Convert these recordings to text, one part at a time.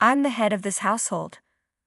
I'm the head of this household.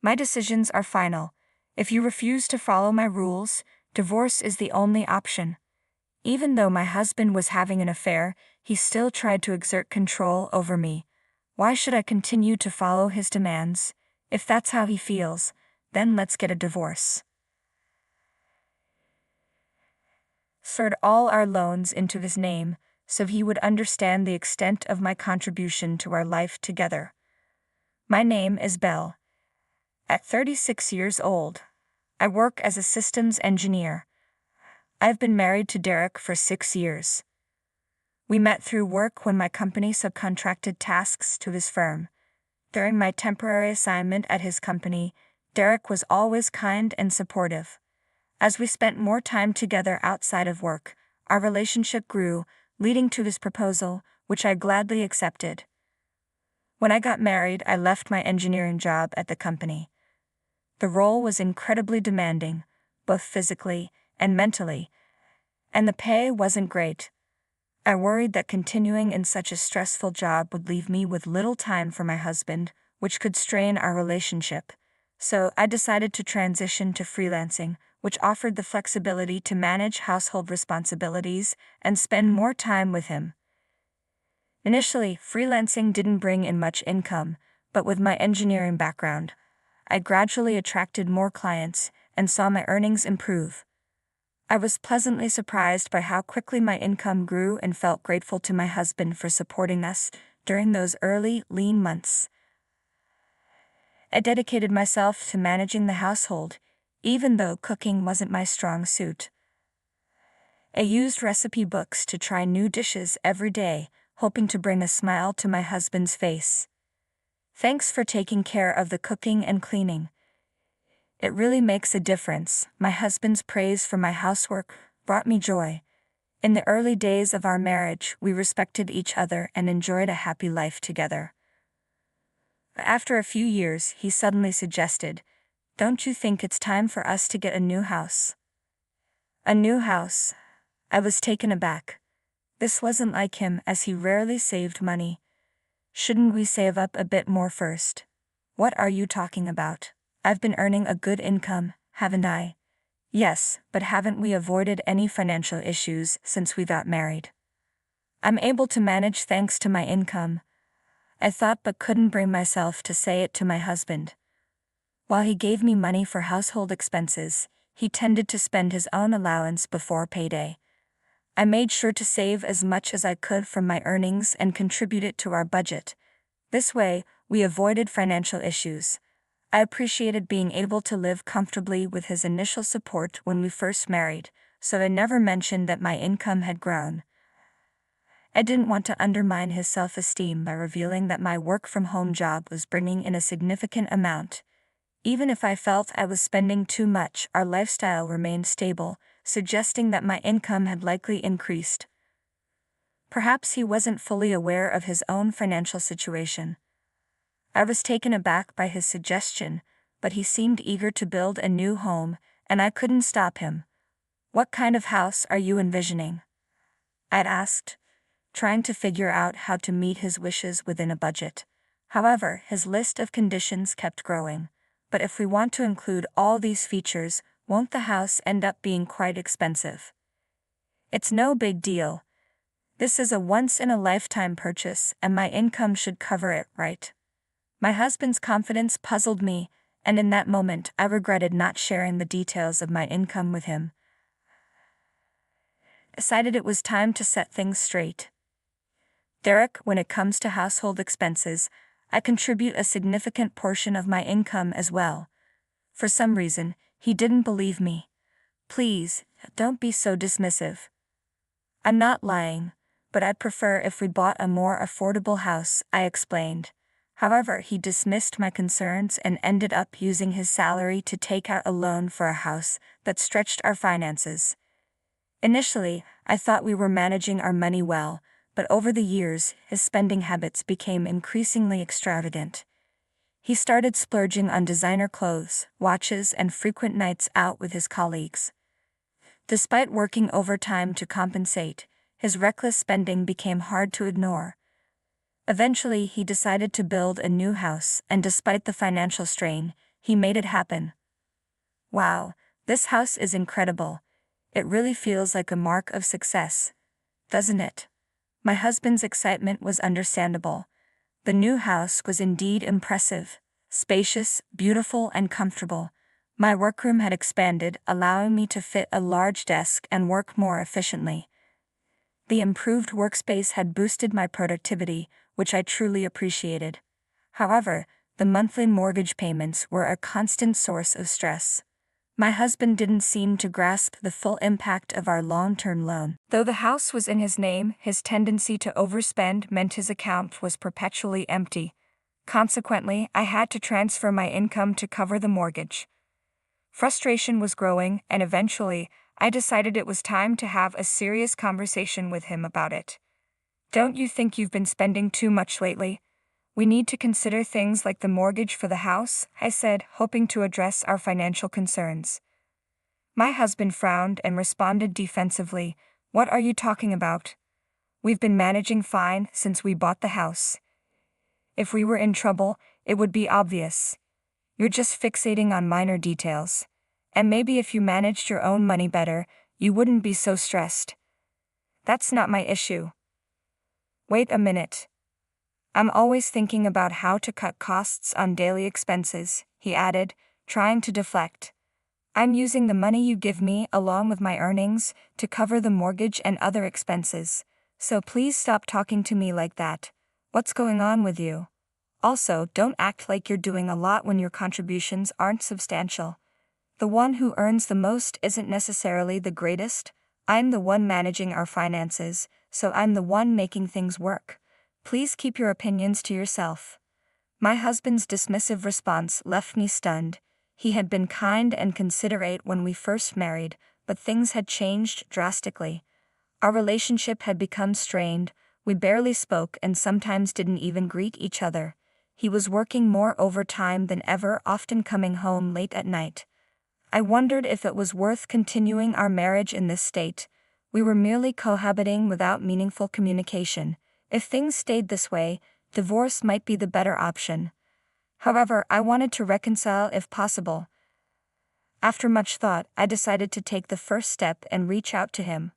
My decisions are final. If you refuse to follow my rules, divorce is the only option. Even though my husband was having an affair, he still tried to exert control over me. Why should I continue to follow his demands? If that's how he feels, then let's get a divorce. Transferred all our loans into his name, so he would understand the extent of my contribution to our life together. My name is Belle. At 36 years old, I work as a systems engineer. I've been married to Derek for 6 years. We met through work when my company subcontracted tasks to his firm. During my temporary assignment at his company, Derek was always kind and supportive. As we spent more time together outside of work, our relationship grew, leading to his proposal, which I gladly accepted. When I got married, I left my engineering job at the company. The role was incredibly demanding, both physically and mentally, and the pay wasn't great. I worried that continuing in such a stressful job would leave me with little time for my husband, which could strain our relationship. So I decided to transition to freelancing, which offered the flexibility to manage household responsibilities and spend more time with him. Initially, freelancing didn't bring in much income, but with my engineering background, I gradually attracted more clients and saw my earnings improve. I was pleasantly surprised by how quickly my income grew and felt grateful to my husband for supporting us during those early, lean months. I dedicated myself to managing the household, even though cooking wasn't my strong suit. I used recipe books to try new dishes every day, hoping to bring a smile to my husband's face. Thanks for taking care of the cooking and cleaning. It really makes a difference. My husband's praise for my housework brought me joy. In the early days of our marriage, we respected each other and enjoyed a happy life together. After a few years, he suddenly suggested, "Don't you think it's time for us to get a new house?" A new house? I was taken aback. This wasn't like him, as he rarely saved money. Shouldn't we save up a bit more first? What are you talking about? I've been earning a good income, haven't I? Yes, but haven't we avoided any financial issues since we got married? I'm able to manage thanks to my income. I thought but couldn't bring myself to say it to my husband. While he gave me money for household expenses, he tended to spend his own allowance before payday. I made sure to save as much as I could from my earnings and contribute it to our budget. This way, we avoided financial issues. I appreciated being able to live comfortably with his initial support when we first married, so I never mentioned that my income had grown. I didn't want to undermine his self-esteem by revealing that my work-from-home job was bringing in a significant amount. Even if I felt I was spending too much, our lifestyle remained stable, suggesting that my income had likely increased. Perhaps he wasn't fully aware of his own financial situation. I was taken aback by his suggestion, but he seemed eager to build a new home, and I couldn't stop him. "What kind of house are you envisioning?" I'd asked, trying to figure out how to meet his wishes within a budget. However, his list of conditions kept growing. But if we want to include all these features, won't the house end up being quite expensive? It's no big deal. This is a once-in-a-lifetime purchase, and my income should cover it, right? My husband's confidence puzzled me, and in that moment I regretted not sharing the details of my income with him. I decided it was time to set things straight. Derek, when it comes to household expenses, I contribute a significant portion of my income as well. For some reason, he didn't believe me. "Please, don't be so dismissive." "I'm not lying, but I'd prefer if we bought a more affordable house," I explained. However, he dismissed my concerns and ended up using his salary to take out a loan for a house that stretched our finances. Initially, I thought we were managing our money well, but over the years, his spending habits became increasingly extravagant. He started splurging on designer clothes, watches, and frequent nights out with his colleagues. Despite working overtime to compensate, his reckless spending became hard to ignore. Eventually, he decided to build a new house, and despite the financial strain, he made it happen. Wow, this house is incredible. It really feels like a mark of success, doesn't it? My husband's excitement was understandable. The new house was indeed impressive, spacious, beautiful, and comfortable. My workroom had expanded, allowing me to fit a large desk and work more efficiently. The improved workspace had boosted my productivity, which I truly appreciated. However, the monthly mortgage payments were a constant source of stress. My husband didn't seem to grasp the full impact of our long-term loan. Though the house was in his name, his tendency to overspend meant his account was perpetually empty. Consequently, I had to transfer my income to cover the mortgage. Frustration was growing, and eventually, I decided it was time to have a serious conversation with him about it. Don't you think you've been spending too much lately? We need to consider things like the mortgage for the house, I said, hoping to address our financial concerns. My husband frowned and responded defensively, "What are you talking about? We've been managing fine since we bought the house. If we were in trouble, it would be obvious. You're just fixating on minor details. And maybe if you managed your own money better, you wouldn't be so stressed." That's not my issue. Wait a minute. I'm always thinking about how to cut costs on daily expenses, he added, trying to deflect. I'm using the money you give me along with my earnings to cover the mortgage and other expenses, so please stop talking to me like that. What's going on with you? Also, don't act like you're doing a lot when your contributions aren't substantial. The one who earns the most isn't necessarily the greatest. I'm the one managing our finances, so I'm the one making things work. Please keep your opinions to yourself. My husband's dismissive response left me stunned. He had been kind and considerate when we first married, but things had changed drastically. Our relationship had become strained, we barely spoke and sometimes didn't even greet each other. He was working more overtime than ever, often coming home late at night. I wondered if it was worth continuing our marriage in this state. We were merely cohabiting without meaningful communication. If things stayed this way, divorce might be the better option. However, I wanted to reconcile if possible. After much thought, I decided to take the first step and reach out to him.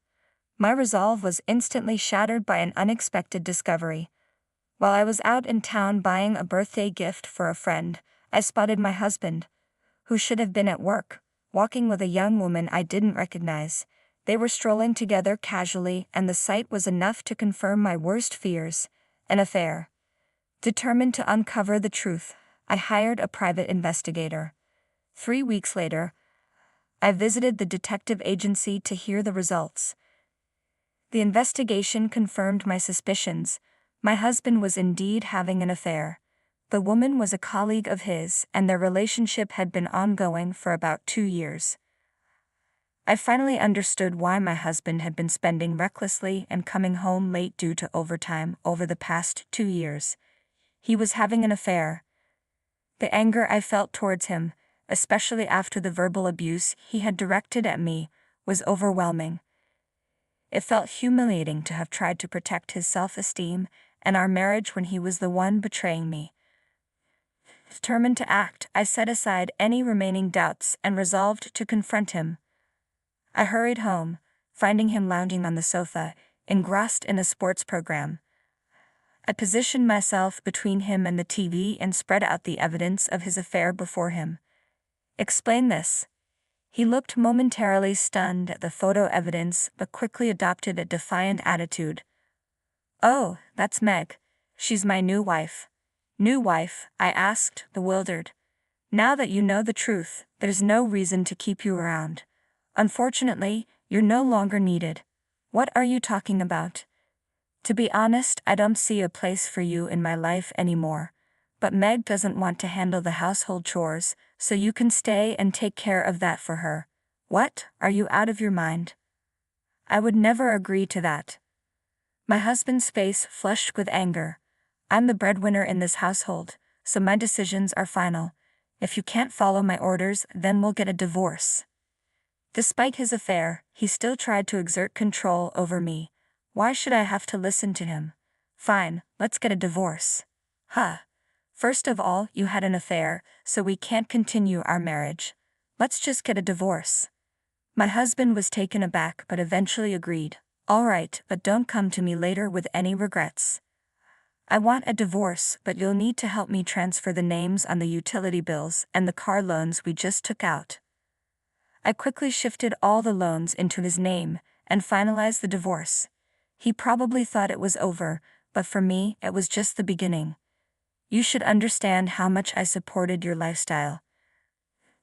My resolve was instantly shattered by an unexpected discovery. While I was out in town buying a birthday gift for a friend, I spotted my husband, who should have been at work, walking with a young woman I didn't recognize. They were strolling together casually, and the sight was enough to confirm my worst fears: an affair. Determined to uncover the truth, I hired a private investigator. 3 weeks later, I visited the detective agency to hear the results. The investigation confirmed my suspicions. My husband was indeed having an affair. The woman was a colleague of his, and their relationship had been ongoing for about 2 years. I finally understood why my husband had been spending recklessly and coming home late due to overtime over the past 2 years. He was having an affair. The anger I felt towards him, especially after the verbal abuse he had directed at me, was overwhelming. It felt humiliating to have tried to protect his self-esteem and our marriage when he was the one betraying me. Determined to act, I set aside any remaining doubts and resolved to confront him. I hurried home, finding him lounging on the sofa, engrossed in a sports program. I positioned myself between him and the TV and spread out the evidence of his affair before him. "Explain this." He looked momentarily stunned at the photo evidence but quickly adopted a defiant attitude. "Oh, that's Meg. She's my new wife." "New wife?" I asked, bewildered. "Now that you know the truth, there's no reason to keep you around. Unfortunately, you're no longer needed." "What are you talking about?" "To be honest, I don't see a place for you in my life anymore. But Meg doesn't want to handle the household chores, so you can stay and take care of that for her." "What? Are you out of your mind?" "I would never agree to that." My husband's face flushed with anger. "I'm the breadwinner in this household, so my decisions are final. If you can't follow my orders, then we'll get a divorce." Despite his affair, he still tried to exert control over me. Why should I have to listen to him? Fine, let's get a divorce. Huh. First of all, you had an affair, so we can't continue our marriage. Let's just get a divorce. My husband was taken aback but eventually agreed. All right, but don't come to me later with any regrets. I want a divorce, but you'll need to help me transfer the names on the utility bills and the car loans we just took out. I quickly shifted all the loans into his name and finalized the divorce. He probably thought it was over, but for me, it was just the beginning. You should understand how much I supported your lifestyle.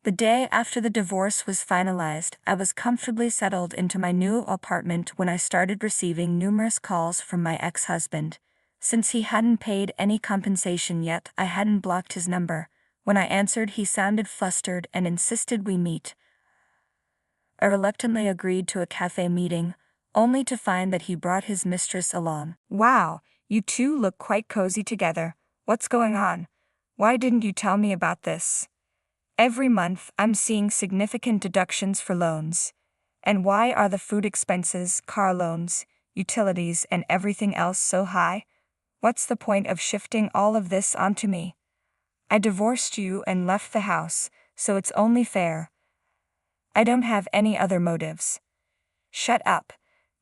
The day after the divorce was finalized, I was comfortably settled into my new apartment when I started receiving numerous calls from my ex-husband. Since he hadn't paid any compensation yet, I hadn't blocked his number. When I answered, he sounded flustered and insisted we meet. I reluctantly agreed to a cafe meeting, only to find that he brought his mistress along. Wow, you two look quite cozy together. What's going on? Why didn't you tell me about this? Every month, I'm seeing significant deductions for loans. And why are the food expenses, car loans, utilities, and everything else so high? What's the point of shifting all of this onto me? I divorced you and left the house, so it's only fair. I don't have any other motives. Shut up.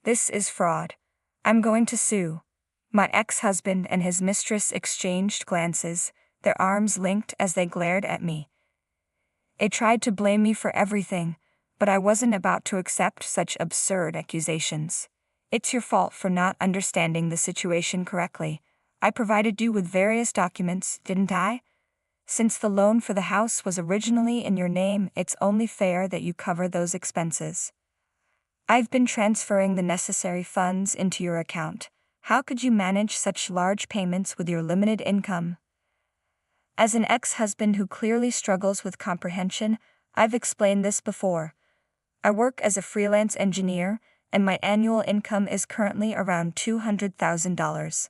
This is fraud. I'm going to sue. My ex-husband and his mistress exchanged glances, their arms linked as they glared at me. They tried to blame me for everything, but I wasn't about to accept such absurd accusations. It's your fault for not understanding the situation correctly. I provided you with various documents, didn't I? Since the loan for the house was originally in your name, it's only fair that you cover those expenses. I've been transferring the necessary funds into your account. How could you manage such large payments with your limited income? As an ex-husband who clearly struggles with comprehension, I've explained this before. I work as a freelance engineer, and my annual income is currently around $200,000.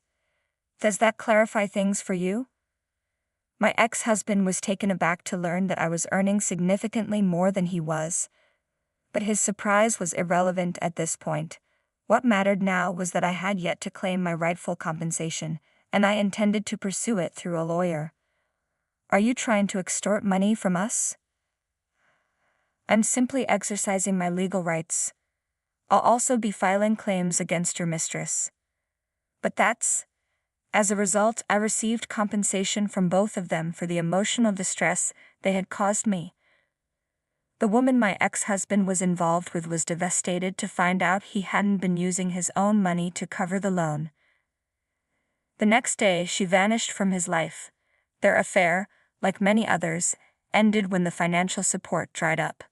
Does that clarify things for you? My ex-husband was taken aback to learn that I was earning significantly more than he was. But his surprise was irrelevant at this point. What mattered now was that I had yet to claim my rightful compensation, and I intended to pursue it through a lawyer. Are you trying to extort money from us? I'm simply exercising my legal rights. I'll also be filing claims against your mistress. But as a result, I received compensation from both of them for the emotional distress they had caused me. The woman my ex-husband was involved with was devastated to find out he hadn't been using his own money to cover the loan. The next day, she vanished from his life. Their affair, like many others, ended when the financial support dried up.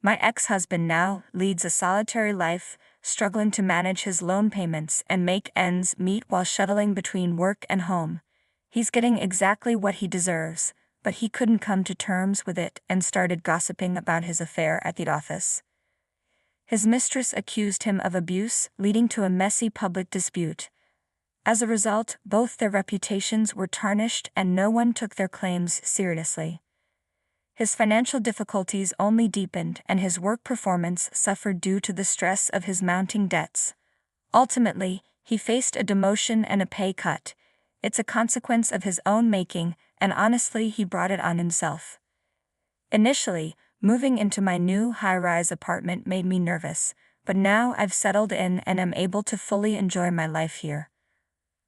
My ex-husband now leads a solitary life, struggling to manage his loan payments and make ends meet while shuttling between work and home. He's getting exactly what he deserves, but he couldn't come to terms with it and started gossiping about his affair at the office. His mistress accused him of abuse, leading to a messy public dispute. As a result, both their reputations were tarnished and no one took their claims seriously. His financial difficulties only deepened and his work performance suffered due to the stress of his mounting debts. Ultimately, he faced a demotion and a pay cut. It's a consequence of his own making, and honestly, he brought it on himself. Initially, moving into my new high-rise apartment made me nervous, but now I've settled in and am able to fully enjoy my life here.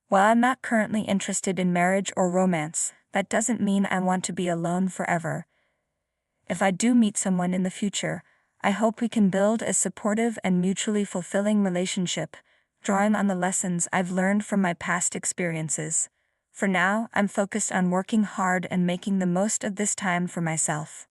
While I'm not currently interested in marriage or romance, that doesn't mean I want to be alone forever. If I do meet someone in the future, I hope we can build a supportive and mutually fulfilling relationship, drawing on the lessons I've learned from my past experiences. For now, I'm focused on working hard and making the most of this time for myself.